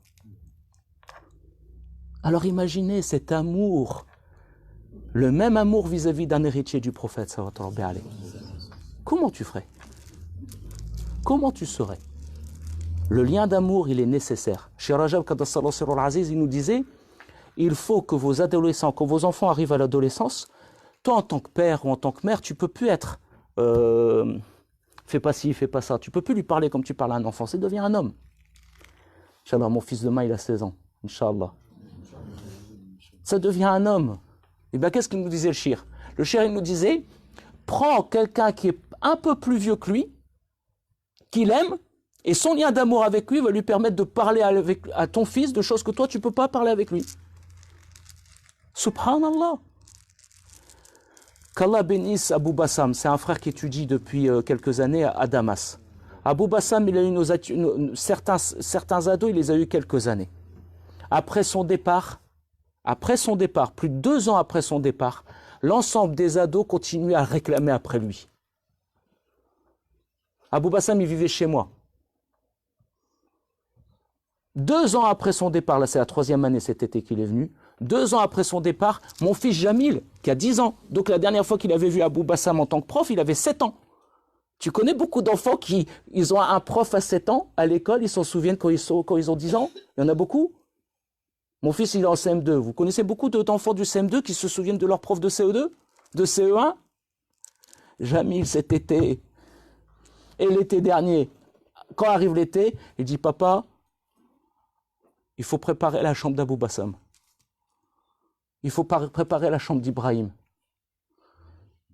Alors imaginez cet amour, le même amour vis-à-vis d'un héritier du prophète, sallallahu alayhi wa sallam. Comment tu ferais? Comment tu serais? Le lien d'amour, il est nécessaire. Chez Rajab Qadassallahu Sirul Aziz, il nous disait, il faut que vos adolescents, quand vos enfants arrivent à l'adolescence, toi en tant que père ou en tant que mère, tu peux plus être fais pas ci, fais pas ça. Tu peux plus lui parler comme tu parles à un enfant. Ça devient un homme. Inch'Allah, mon fils demain, il a 16 ans. Inch'Allah. Ça devient un homme. Et bien, qu'est-ce qu'il nous disait le shir? Le shir, il nous disait, prends quelqu'un qui est un peu plus vieux que lui, qu'il aime, et son lien d'amour avec lui va lui permettre de parler à ton fils de choses que toi, tu ne peux pas parler avec lui. Subhanallah. Qu'Allah bénisse Abou Bassam, c'est un frère qui étudie depuis quelques années à Damas. Abou Bassam, il a eu certains ados, il les a eu quelques années. Après son départ, plus de 2 ans après son départ, l'ensemble des ados continuaient à réclamer après lui. Abou Bassam, il vivait chez moi. 2 ans après son départ, là c'est la 3e année cet été qu'il est venu, 2 ans après son départ, mon fils Jamil, qui a 10 ans, donc la dernière fois qu'il avait vu Abou Bassam en tant que prof, il avait 7 ans. Tu connais beaucoup d'enfants qui ils ont un prof à 7 ans à l'école, ils s'en souviennent quand ils ont 10 ans? Il y en a beaucoup? Mon fils, il est en CM2. Vous connaissez beaucoup d'enfants du CM2 qui se souviennent de leur prof de CE2? De CE1? Jamil, cet été, et l'été dernier, quand arrive l'été, il dit, papa, il faut préparer la chambre d'Abou Bassam. Il faut préparer la chambre d'Ibrahim.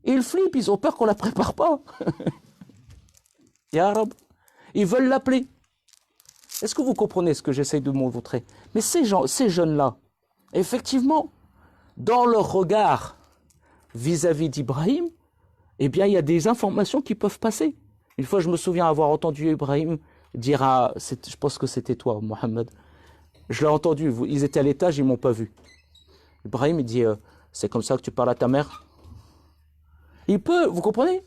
Ils flippent, ils ont peur qu'on ne la prépare pas. Ya Rab, ils veulent l'appeler. Est-ce que vous comprenez ce que j'essaye de vous montrer? Mais ces jeunes-là, effectivement, dans leur regard vis-à-vis d'Ibrahim, eh bien, il y a des informations qui peuvent passer. Une fois, je me souviens avoir entendu Ibrahim dire à... Je pense que c'était toi, Mohamed. Je l'ai entendu, ils étaient à l'étage, ils ne m'ont pas vu. Ibrahim, il dit, c'est comme ça que tu parles à ta mère? Il peut, vous comprenez?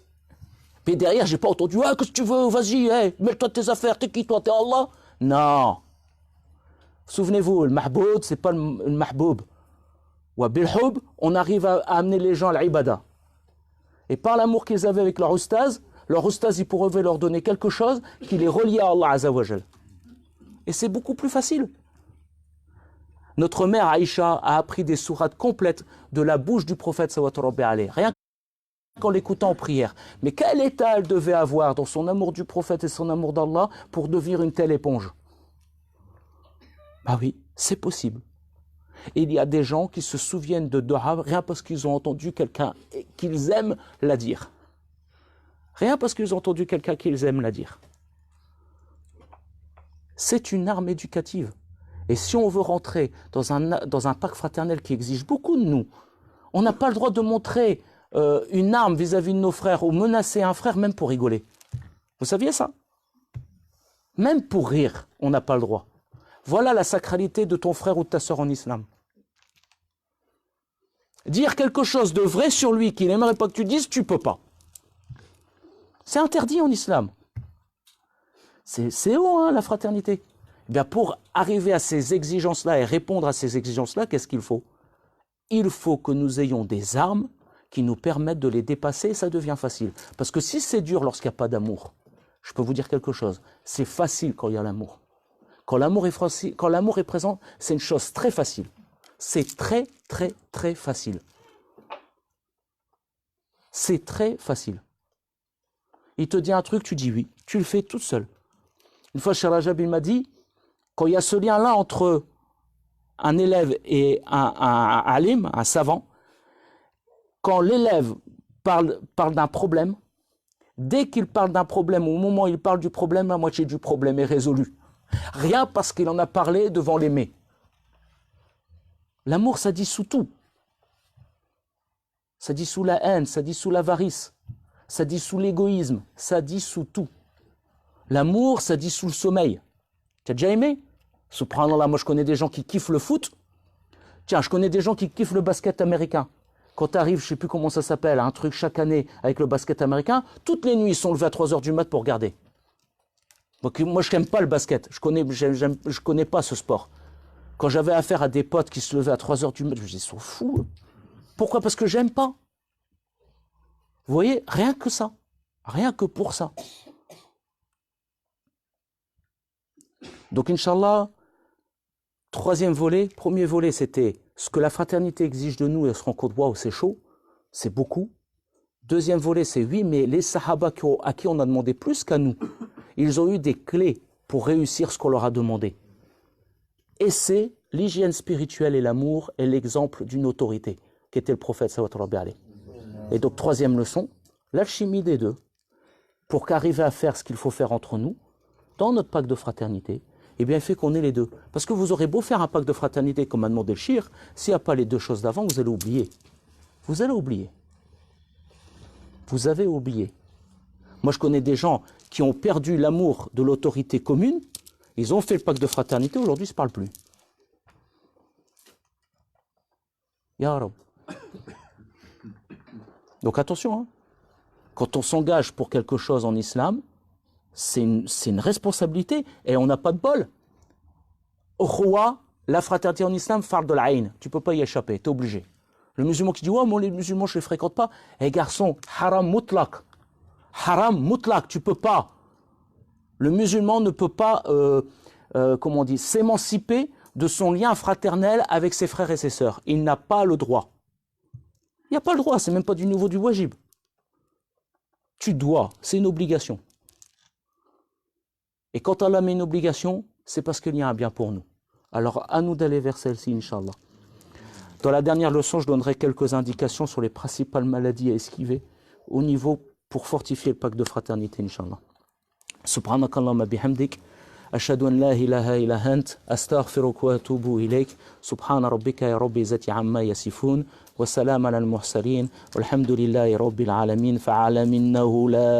Puis derrière, j'ai pas entendu, ah, qu'est-ce que tu veux, vas-y, hey, mets-toi de tes affaires, t'es qui toi, t'es Allah? Non. Souvenez-vous, le mahboud, c'est pas le mahboub. Wa bilhoub, on arrive à amener les gens à l'ibada. Et par l'amour qu'ils avaient avec leur oustaz, ils pourraient leur donner quelque chose qui les relie à Allah Azza wa Jal. Et c'est beaucoup plus facile. Notre mère Aïcha a appris des sourates complètes de la bouche du prophète sallallahu alayhi, rien qu'en l'écoutant en prière. Mais quel état elle devait avoir dans son amour du prophète et son amour d'Allah pour devenir une telle éponge? Ah oui, c'est possible. Et il y a des gens qui se souviennent de Dua rien parce qu'ils ont entendu quelqu'un qu'ils aiment la dire. Rien parce qu'ils ont entendu quelqu'un qu'ils aiment la dire. C'est une arme éducative. Et si on veut rentrer dans un pacte fraternel qui exige beaucoup de nous, on n'a pas le droit de montrer une arme vis-à-vis de nos frères ou menacer un frère même pour rigoler. Vous saviez ça? Même pour rire, on n'a pas le droit. Voilà la sacralité de ton frère ou de ta sœur en islam. Dire quelque chose de vrai sur lui qu'il n'aimerait pas que tu dises, tu ne peux pas. C'est interdit en islam. C'est haut, hein, la fraternité. Eh bien, pour arriver à ces exigences-là et répondre à ces exigences-là, qu'est-ce qu'il faut? Il faut que nous ayons des armes qui nous permettent de les dépasser et ça devient facile. Parce que si c'est dur lorsqu'il n'y a pas d'amour, je peux vous dire quelque chose, c'est facile quand il y a l'amour. Quand l'amour est présent, c'est une chose très facile. C'est très, très, très facile. C'est très facile. Il te dit un truc, tu dis oui. Tu le fais toute seule. Une fois, Cheikh Rajab, il m'a dit, quand il y a ce lien-là entre un élève et un alim, un savant, quand l'élève parle d'un problème, dès qu'il parle d'un problème, au moment où il parle du problème, la moitié du problème est résolue. Rien parce qu'il en a parlé devant l'aimé. L'amour, ça dissout tout. Ça dissout la haine, ça dissout l'avarice, ça dissout l'égoïsme, ça dissout tout. L'amour, ça dissout le sommeil. Tu as déjà aimé? Subhanallah, moi je connais des gens qui kiffent le foot. Tiens, je connais des gens qui kiffent le basket américain. Quand tu arrives, je ne sais plus comment ça s'appelle, un truc chaque année avec le basket américain, toutes les nuits ils sont levés à 3h du mat pour regarder. Donc, moi je n'aime pas le basket, je connais pas ce sport. Quand j'avais affaire à des potes qui se levaient à 3h du mat, je me disais, ils sont fous. Pourquoi? Parce que j'aime pas. Vous voyez, rien que ça. Rien que pour ça. Donc, Inch'Allah, troisième volet. Premier volet, c'était ce que la fraternité exige de nous et ce qu'on compte bois où c'est chaud. C'est beaucoup. Deuxième volet, c'est oui, mais les sahaba à qui on a demandé plus qu'à nous, ils ont eu des clés pour réussir ce qu'on leur a demandé. Et c'est l'hygiène spirituelle et l'amour et l'exemple d'une autorité, qui était le prophète sallallahu alayhi wa sallam. Et donc, troisième leçon, l'alchimie des deux, pour qu'arriver à faire ce qu'il faut faire entre nous, dans notre pacte de fraternité, eh bien, il fait qu'on ait les deux. Parce que vous aurez beau faire un pacte de fraternité comme a demandé le shir, s'il n'y a pas les deux choses d'avant, vous allez oublier. Vous allez oublier. Vous avez oublié. Moi, je connais des gens qui ont perdu l'amour de l'autorité commune, ils ont fait le pacte de fraternité, aujourd'hui, ils ne se parlent plus. Ya Rab. Donc attention, hein. Quand on s'engage pour quelque chose en islam, c'est une responsabilité et on n'a pas de bol. Ukhuwa, la fraternité en islam, parle de l'aïn. Tu ne peux pas y échapper, tu es obligé. Le musulman qui dit, ouais, moi les musulmans je ne les fréquente pas. Eh garçon, haram mutlaq. Haram mutlaq, tu ne peux pas. Le musulman ne peut pas, comment on dit, s'émanciper de son lien fraternel avec ses frères et ses sœurs. Il n'a pas le droit. Il n'y a pas le droit, c'est même pas du niveau du wajib. Tu dois, c'est une obligation. Et quand Allah met une obligation, c'est parce qu'il y a un bien pour nous. Alors à nous d'aller vers celle-ci, Inch'Allah. Dans la dernière leçon, je donnerai quelques indications sur les principales maladies à esquiver au niveau pour fortifier le pacte de fraternité, Inch'Allah. Subhanakallahumma bihamdik. أشهد أن لا إله إلا أنت أستغفرك وأتوب إليك سبحان ربك يا رب عزة عما يصفون وسلام على المرسلين والحمد لله رب العالمين فاعلم أنه لا